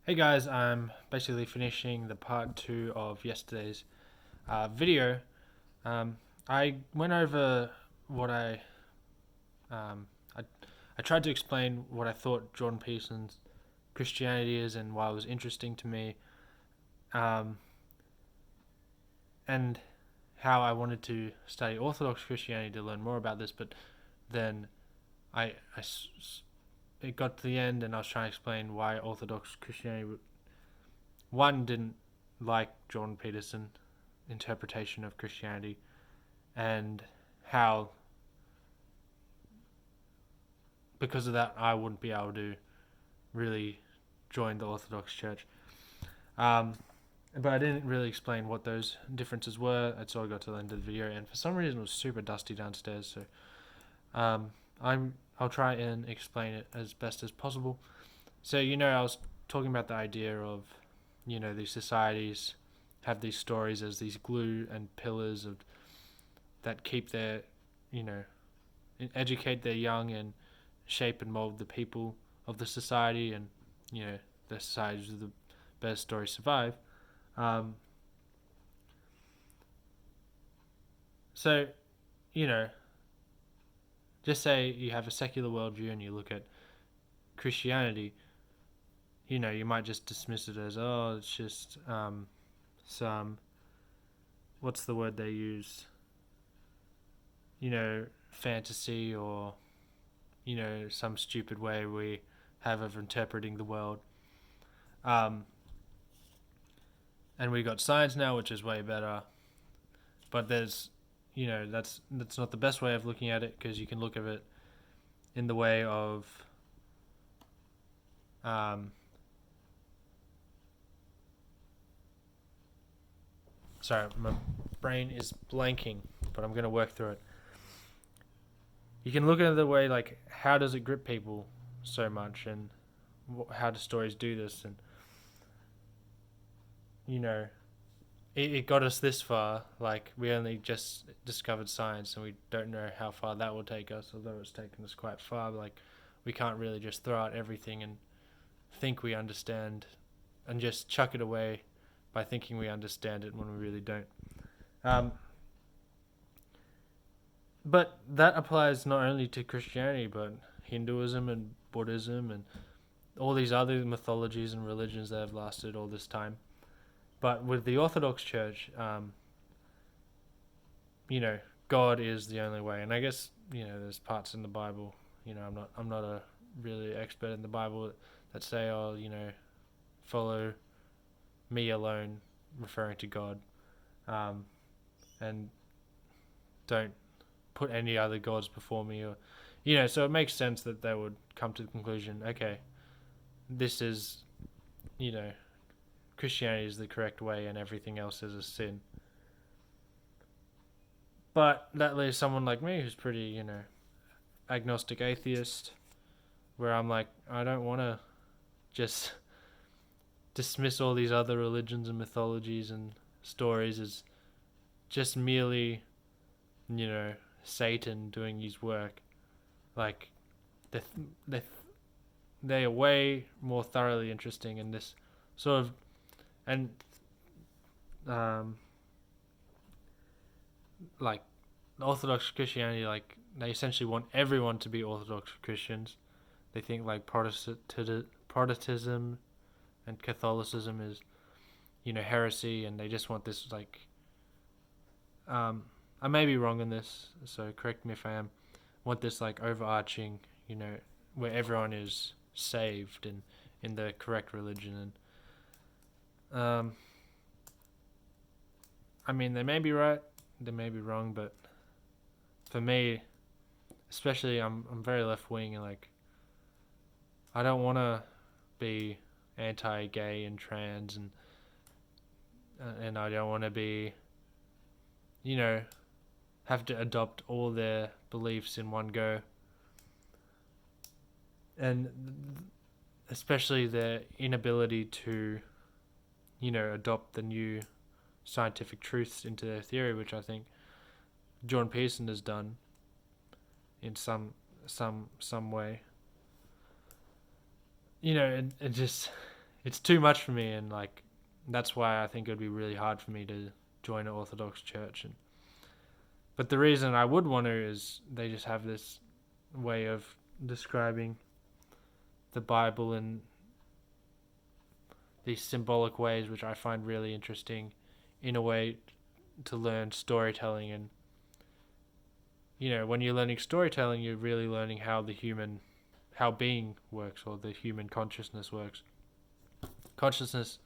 Hey guys, I'm basically finishing the part 2 of yesterday's video. Um, I went over what um, I, I tried to explain what I thought Jordan Peterson's Christianity is and why it was interesting to me, um, and how I wanted to study Orthodox Christianity to learn more about this. But then it got to the end, and I was trying to explain why Orthodox Christianity one didn't like Jordan Peterson interpretation of Christianity, and how because of that I wouldn't be able to really join the Orthodox Church. Um, but I didn't really explain what those differences were. That's all I got to the end of the video, and for some reason it was super dusty downstairs. So I'll try and explain it as best as possible. So I was talking about the idea of these societies have these stories as these glue and pillars of that keep their you know educate their young and shape and mold the people of the society, and the societies with the best stories survive. Um, so you know, just say you have a secular worldview and you look at Christianity. You might just dismiss it as, oh, it's just some, what's the word they use? Fantasy, or some stupid way we have of interpreting the world. Um, and we got science now, which is way better. But there's, that's not the best way of looking at it, because you can look at it in the way of, um, sorry, my brain is blanking, but I'm gonna work through it. You can look at it the way like, how does it grip people so much, and how do stories do this, and it got us this far. Like, we only just discovered science, and we don't know how far that will take us, although it's taken us quite far. Like, we can't really just throw out everything and think we understand and just chuck it away by thinking we understand it when we really don't. Um, but that applies not only to Christianity, but Hinduism and Buddhism and all these other mythologies and religions that have lasted all this time. But with the Orthodox Church, God is the only way. And I guess there's parts in the Bible. I'm not a really expert in the Bible that say, oh, follow me alone, referring to God, and don't put any other gods before me, or so it makes sense that they would come to the conclusion, okay, this is Christianity is the correct way and everything else is a sin. But that leaves someone like me who's pretty agnostic atheist, where I'm like, I don't want to just dismiss all these other religions and mythologies and stories as just merely Satan doing his work. Like, they they are way more thoroughly interesting in this sort of, and like Orthodox Christianity, like they essentially want everyone to be Orthodox Christians. They think like Protestantism and Catholicism is heresy, and they just want this like, I may be wrong in this, so correct me if I am, want this like overarching, where everyone is saved and in the correct religion. And I mean, they may be right, they may be wrong, but for me, especially, I'm very left wing, and like, I don't want to be anti-gay and trans, and I don't want to be, have to adopt all their beliefs in one go, and especially their inability to, adopt the new scientific truths into their theory, which I think Jordan Peterson has done in some way. It just it's too much for me, and like that's why I think it would be really hard for me to join an Orthodox church. But the reason I would want to is they just have this way of describing the Bible in these symbolic ways, which I find really interesting, in a way to learn storytelling. And when you're learning storytelling, you're really learning how being works, or the human consciousness works. Consciousness,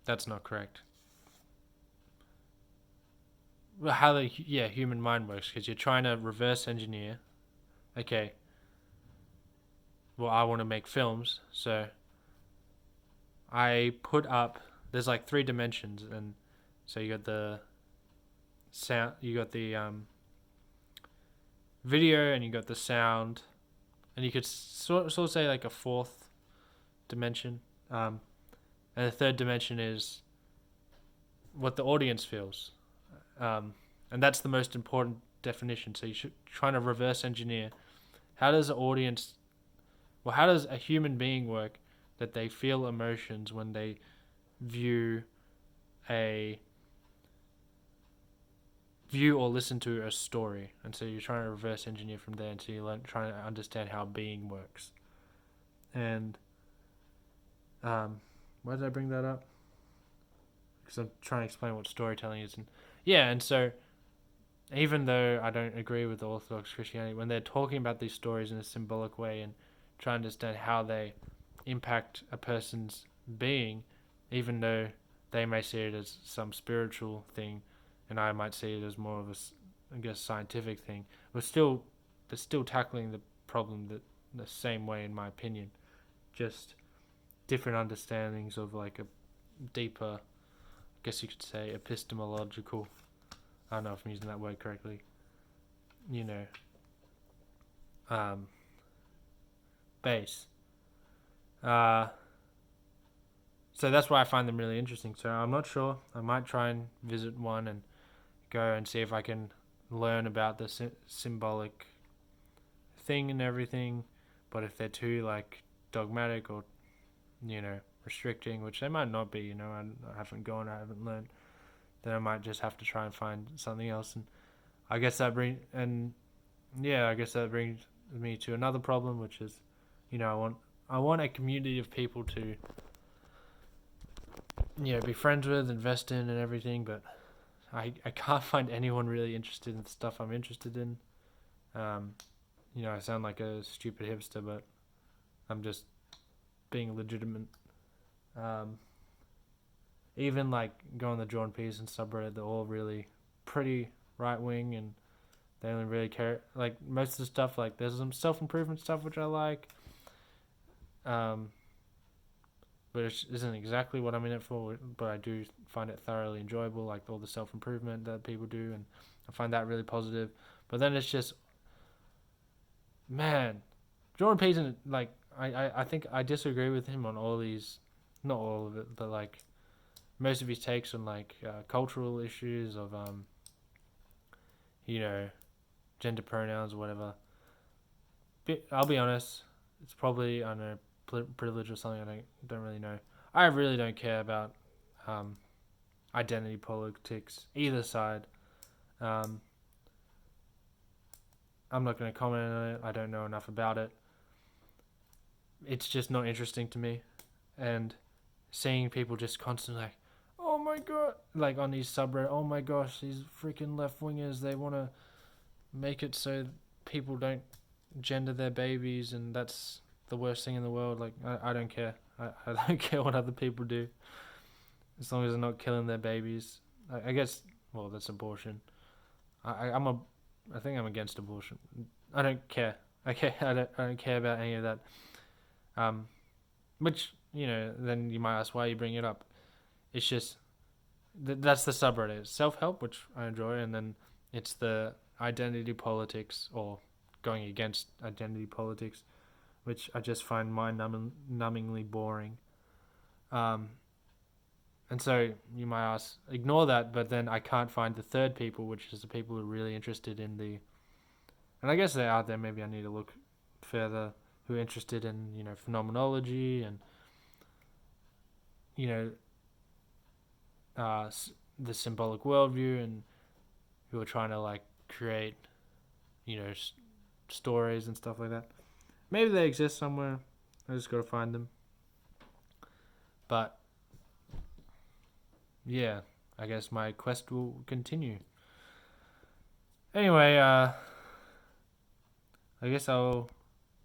that's not correct. Well, how the human mind works, because you're trying to reverse engineer. Okay, well, I want to make films, so I put up. There's like 3 dimensions, and so you got the sound, you got the video, and you got the sound, and you could sort of say like a 4th dimension, and the 3rd dimension is what the audience feels, and that's the most important definition. So you should trying to reverse engineer how does a human being work that they feel emotions when they view or listen to a story. And so you're trying to reverse engineer from there, and so you're trying to understand how being works. And why did I bring that up? Because I'm trying to explain what storytelling is. And so even though I don't agree with the Orthodox Christianity, when they're talking about these stories in a symbolic way and try to understand how they impact a person's being, even though they may see it as some spiritual thing, and I might see it as more of a scientific thing, they're still tackling the problem the same way, in my opinion. Just different understandings of like a deeper, I guess you could say, epistemological. I don't know if I'm using that word correctly. Base. So that's why I find them really interesting. So I'm not sure. I might try and visit one and go and see if I can learn about the symbolic thing and everything. But if they're too like dogmatic or restricting, which they might not be, I haven't learned, then I might just have to try and find something else. And I guess that brings me to another problem, which is, I want a community of people to be friends with, invest in, and everything. But I can't find anyone really interested in the stuff I'm interested in. I sound like a stupid hipster, but I'm just being legitimate. Even like going the Jordan Peterson subreddit, they're all really pretty right wing, and they only really care. Like most of the stuff, like there's some self-improvement stuff which I like, but it isn't exactly what I'm in it for. But I do find it thoroughly enjoyable, like all the self-improvement that people do, and I find that really positive. But then it's just, man, Jordan Peterson, like I think I disagree with him on all these, not all of it, but like most of his takes on like cultural issues of gender pronouns or whatever. But I'll be honest, it's probably, I don't know, privilege or something. I don't really know. I really don't care about identity politics either side. I'm not going to comment on it. I don't know enough about it. It's just not interesting to me. And seeing people just constantly like, oh my god, like on these subreddit, oh my gosh, these freaking left wingers, they want to make it so people don't gender their babies, and that's the worst thing in the world. Like I don't care. I don't care what other people do, as long as they're not killing their babies. I guess, well, that's abortion. I think I'm against abortion. I don't care. Okay, I don't care about any of that. Which then you might ask why you bring it up. It's just that's the subreddit. It's self-help, which I enjoy, and then it's the identity politics, or going against identity politics, which I just find mind-numbingly boring. And so you might ask, ignore that, but then I can't find the third people, which is the people who are really interested in and I guess they're out there, maybe I need to look further, who are interested in, phenomenology and you know, the symbolic worldview, and who are trying to like create, stories and stuff like that. Maybe they exist somewhere. I just gotta find them. But yeah, I guess my quest will continue. Anyway, I guess I'll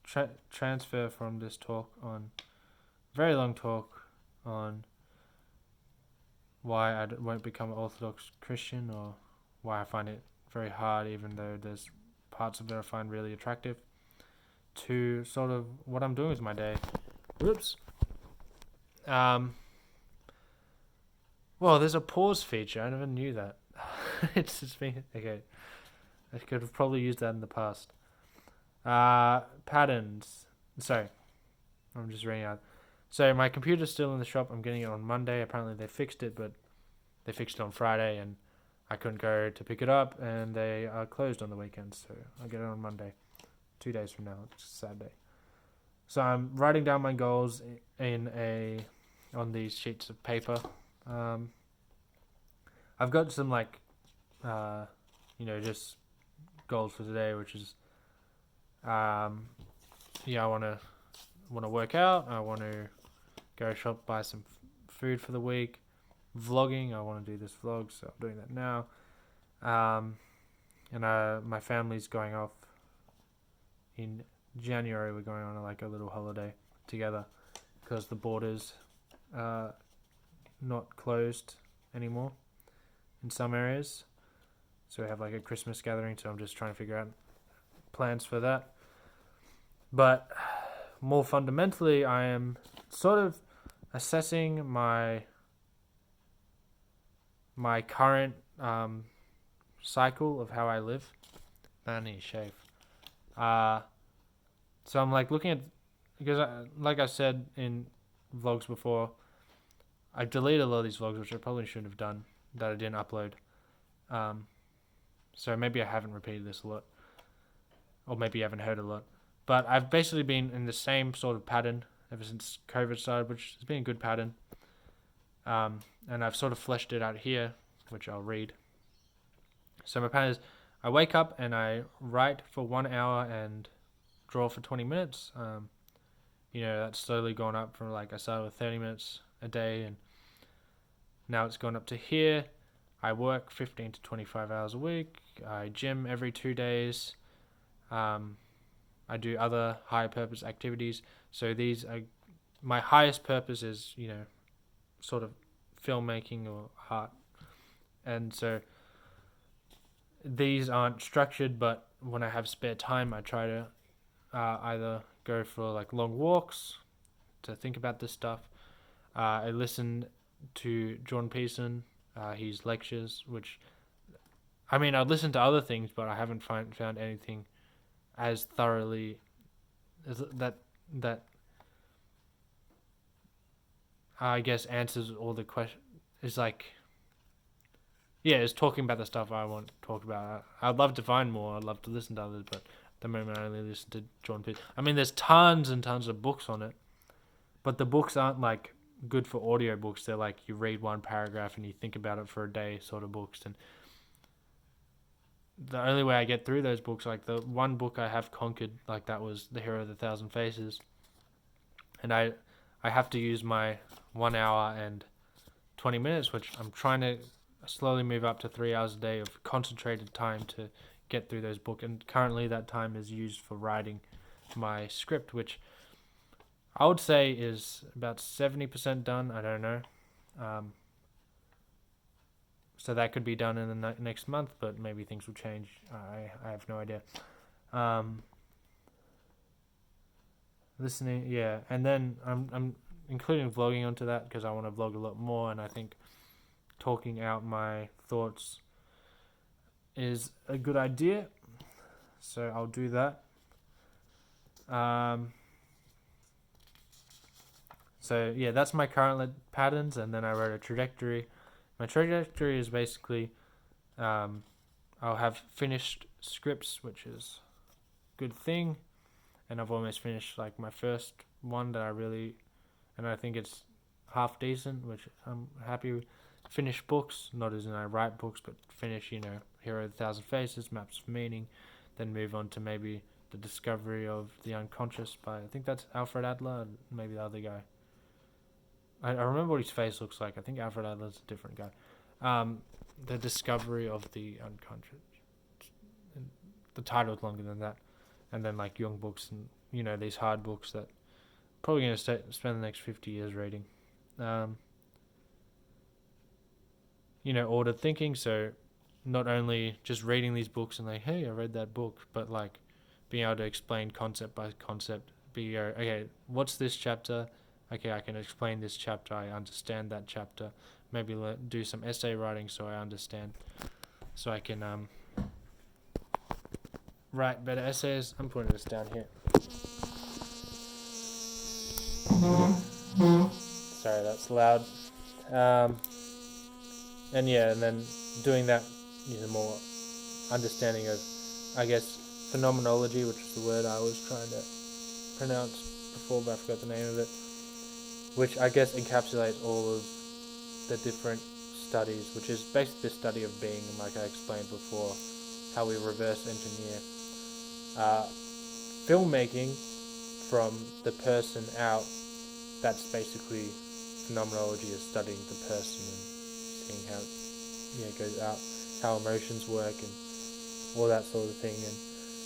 transfer from this talk on, very long talk on why I won't become an Orthodox Christian, or why I find it very hard, even though there's parts of it I find really attractive, to sort of what I'm doing with my day. Whoops. Well, there's a pause feature. I never knew that. It's just been okay. I could have probably used that in the past. Patterns. Sorry, I'm just reading out. So my computer's still in the shop. I'm getting it on Monday. Apparently they fixed it, but they fixed it on Friday, and I couldn't go to pick it up, and they are closed on the weekends. So I'll get it on Monday, 2 days from now. It's Saturday. So I'm writing down my goals on these sheets of paper. I've got some just goals for today, which is, I want to work out. I want to go shop, buy some food for the week. Vlogging. I want to do this vlog, so I'm doing that now. My family's going off in January. We're going on a little holiday together because the border's not closed anymore in some areas. So we have a Christmas gathering, so I'm just trying to figure out plans for that. But more fundamentally, I am sort of assessing my current cycle of how I live. I need to shave. So I'm looking at, because like I said in vlogs before, I deleted a lot of these vlogs, which I probably shouldn't have done, that I didn't upload. So maybe I haven't repeated this a lot, or maybe you haven't heard a lot. But I've basically been in the same sort of pattern ever since COVID started, which has been a good pattern. And I've sort of fleshed it out here, which I'll read. So my pattern is, I wake up and I write for 1 hour and draw for 20 minutes. That's slowly gone up from I started with 30 minutes a day, and now it's gone up to here. I work 15 to 25 hours a week. I gym every 2 days. I do other higher purpose activities. So these are, my highest purpose is, sort of filmmaking or art. And so these aren't structured, but when I have spare time, I try to either go for long walks to think about this stuff. I listen to John Pearson, his lectures, which, I'd listen to other things, but I haven't found anything as thoroughly as that I guess answers all the questions. It's it's talking about the stuff I want to talk about. I'd love to find more. I'd love to listen to others, but at the moment I only listen to John Pearson. There's tons and tons of books on it, but the books aren't good for audiobooks. They're you read one paragraph and you think about it for a day sort of books. And the only way I get through those books, the one book I have conquered, that was The Hero of the Thousand Faces. And I have to use my 1 hour and 20 minutes, which I'm trying to slowly move up to 3 hours a day of concentrated time to get through those books. And currently that time is used for writing my script, which I would say is about 70% done. I don't know. So that could be done in the next month, but maybe things will change. I have no idea. Listening, yeah. And then I'm including vlogging onto that because I want to vlog a lot more, and I think talking out my thoughts is a good idea. So I'll do that. So yeah, that's my current patterns, and then I wrote a trajectory. My trajectory is basically, I'll have finished scripts, which is a good thing, and I've almost finished my first one that I think it's half decent, which I'm happy with. Finish books, not as in I write books, but finish, Hero of the Thousand Faces, Maps of Meaning, then move on to maybe The Discovery of the Unconscious by, I think that's Alfred Adler, maybe the other guy. I remember what his face looks like. I think Alfred Adler's a different guy. The Discovery of the Unconscious. The title's longer than that. And then like young books and, these hard books that probably going to spend the next 50 years reading. Ordered thinking, so not only just reading these books and like, hey, I read that book, but like being able to explain concept by concept. Okay, what's this chapter? Okay, I can explain this chapter. I understand that chapter. Maybe do some essay writing so I understand. So I can write better essays. I'm putting this down here. Sorry, that's loud. And then doing that, more understanding of, I guess, phenomenology, which is the word I was trying to pronounce before, but I forgot the name of it, which I guess encapsulates all of the different studies, which is basically the study of being, and like I explained before, how we reverse engineer filmmaking from the person out. That's basically phenomenology, is studying the person and seeing how it goes out, how emotions work and all that sort of thing. And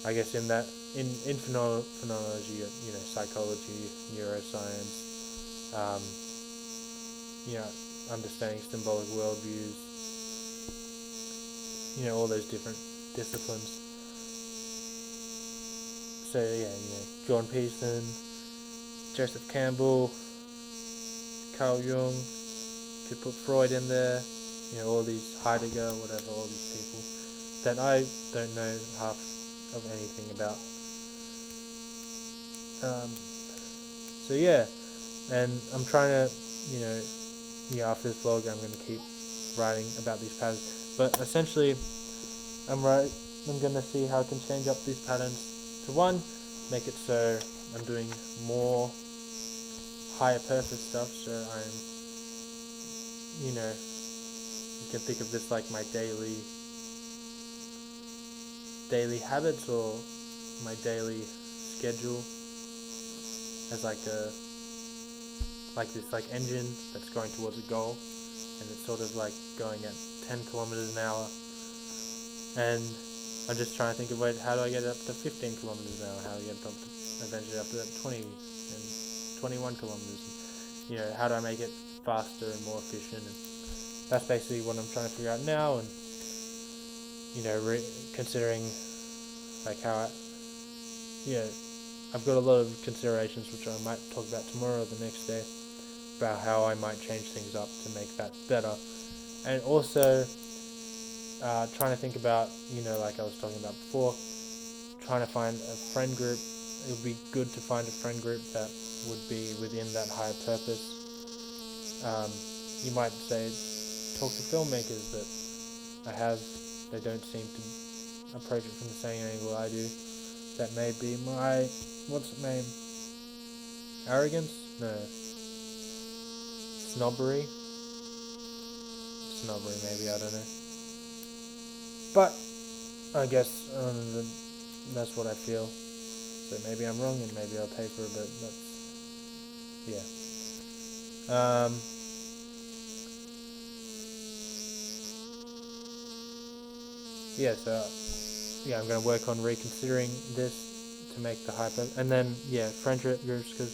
I guess in phenomenology, psychology, neuroscience, understanding symbolic worldviews, all those different disciplines. So John Pearson, Joseph Campbell, Carl Jung, could put Freud in there, all these Heidegger, whatever, all these people that I don't know half of anything about. And I'm trying to, after this vlog, I'm going to keep writing about these patterns. But essentially, I'm going to see how I can change up these patterns to one, make it so I'm doing more higher purpose stuff, so I'm, you can think of this like my daily habits or my daily schedule as like this engine that's going towards a goal, and it's sort of like going at 10 kilometers an hour, and I'm just trying to think of how do I get it up to 15 kilometers an hour, how do I get it up to eventually up to 20 and 21 kilometers, and, how do I make it faster and more efficient. And that's basically what I'm trying to figure out now, and considering like how I've got a lot of considerations which I might talk about tomorrow or the next day about how I might change things up to make that better, and also trying to think about, like I was talking about before, trying to find a friend group. It would be good to find a friend group that would be within that higher purpose. You might say talk to filmmakers, but they don't seem to approach it from the same angle I do. That may be my, what's it name? Arrogance? No. Snobbery? Snobbery maybe, I don't know. But I guess that's what I feel. So maybe I'm wrong and maybe I'll pay for it, but that's, I'm going to work on reconsidering this to make the hyper, and then friendship groups, because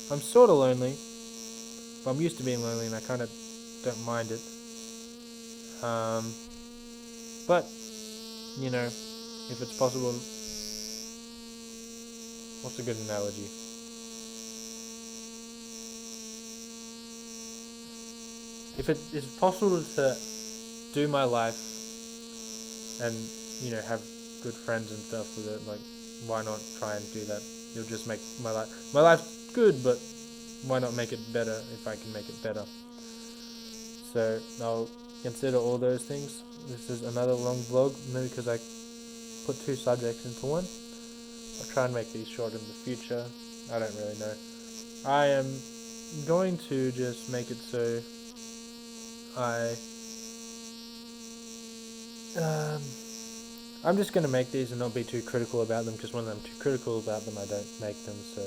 I'm sort of lonely, but I'm used to being lonely and I kind of don't mind it. But if it's possible, what's a good analogy? If it is possible to do my life and have good friends and stuff with it, like, why not try and do that? It'll just make my life's good, but why not make it better if I can make it better? So I'll consider all those things. This is another long vlog, maybe because I put two subjects into one. I'll try and make these short in the future. I don't really know. I am going to just make it so I'm just going to make these and not be too critical about them, because when I'm too critical about them I don't make them. So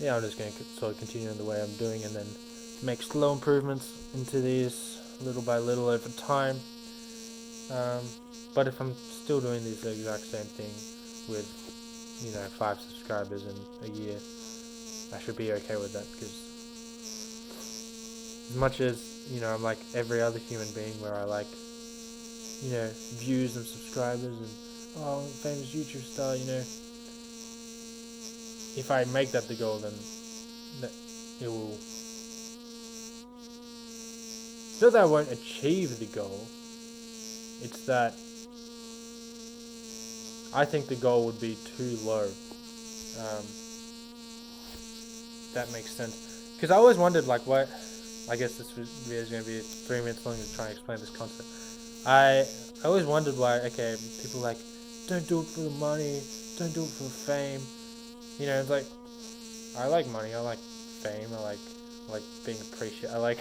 yeah, I'm just going to sort of continue in the way I'm doing, and then make slow improvements into these little by little over time. But if I'm still doing this exact same thing with 5 subscribers in a year, I should be okay with that, because as much as I'm like every other human being, where I like views and subscribers and famous YouTube star, if I make that the goal, then it will. It's not that I won't achieve the goal. It's that I think the goal would be too low. That makes sense. Because I always wondered, like, what. I guess this video is going to be 3 minutes long to try and explain this concept. I always wondered why. Okay, people like, don't do it for the money, don't do it for fame. It's like, I like money, I like fame, I like being appreciated. I like.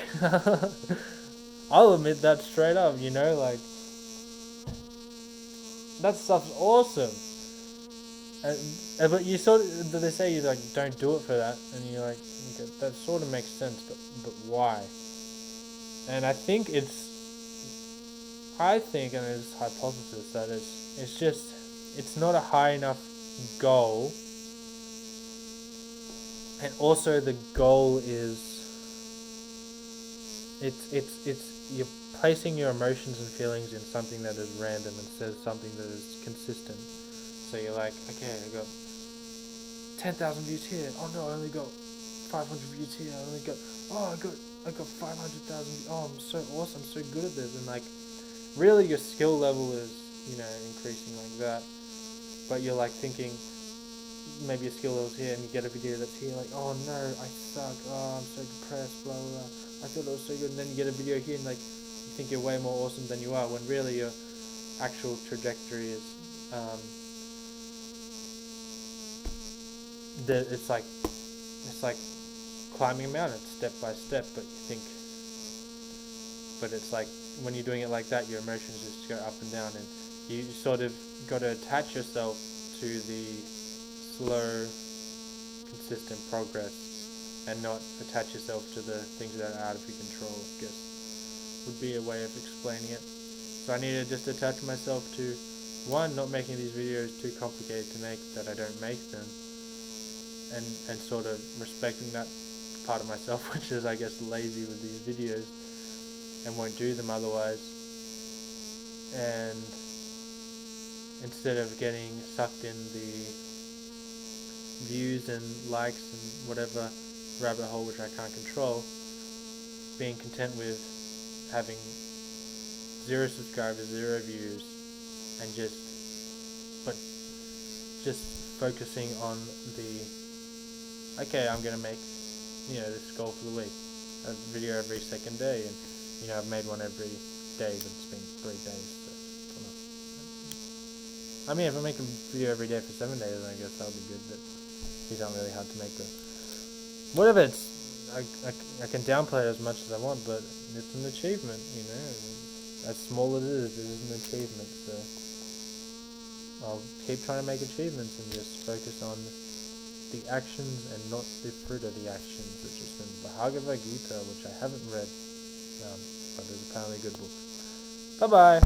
I'll admit that straight up. Like, that stuff's awesome. But you they say you like don't do it for that, and you're like, okay, that sort of makes sense, but why? And I think, and it's hypothesis that it's not a high enough goal, and also the goal is it's you're placing your emotions and feelings in something that is random instead of something that is consistent. So you're like, okay, I got 10,000 views here. Oh no, I only got 500 views here. I got 500,000. Oh, I'm so awesome. I'm so good at this. And like, really, your skill level is increasing like that. But you're like thinking, maybe your skill level's here, and you get a video that's here. Like, oh no, I suck. Oh, I'm so depressed. Blah blah blah. I thought it was so good. And then you get a video here, and like, you think you're way more awesome than you are, when really your actual trajectory is it's like climbing a mountain step by step, but it's like, when you're doing it like that, your emotions just go up and down, and you sort of got to attach yourself to the slow, consistent progress, and not attach yourself to the things that are out of your control, I guess would be a way of explaining it. So I need to just attach myself to, one, not making these videos too complicated to make, that I don't make them, and sort of respecting that part of myself, which is, I guess, lazy with these videos and won't do them otherwise. And instead of getting sucked in the views and likes and whatever rabbit hole which I can't control, being content with having 0 subscribers, 0 views, and just focusing on okay, I'm gonna make this goal for the week, a video every second day, and I've made one every day, but it's been 3 days. So I mean, if I make a video every day for 7 days, I guess that'll be good. But these aren't really hard to make. But whatever, I can downplay it as much as I want, but it's an achievement. As small as it is an achievement. So I'll keep trying to make achievements and just focus on the actions and not the fruit of the actions, which is from the Bhagavad Gita, which I haven't read, but it's apparently a good book. Bye bye.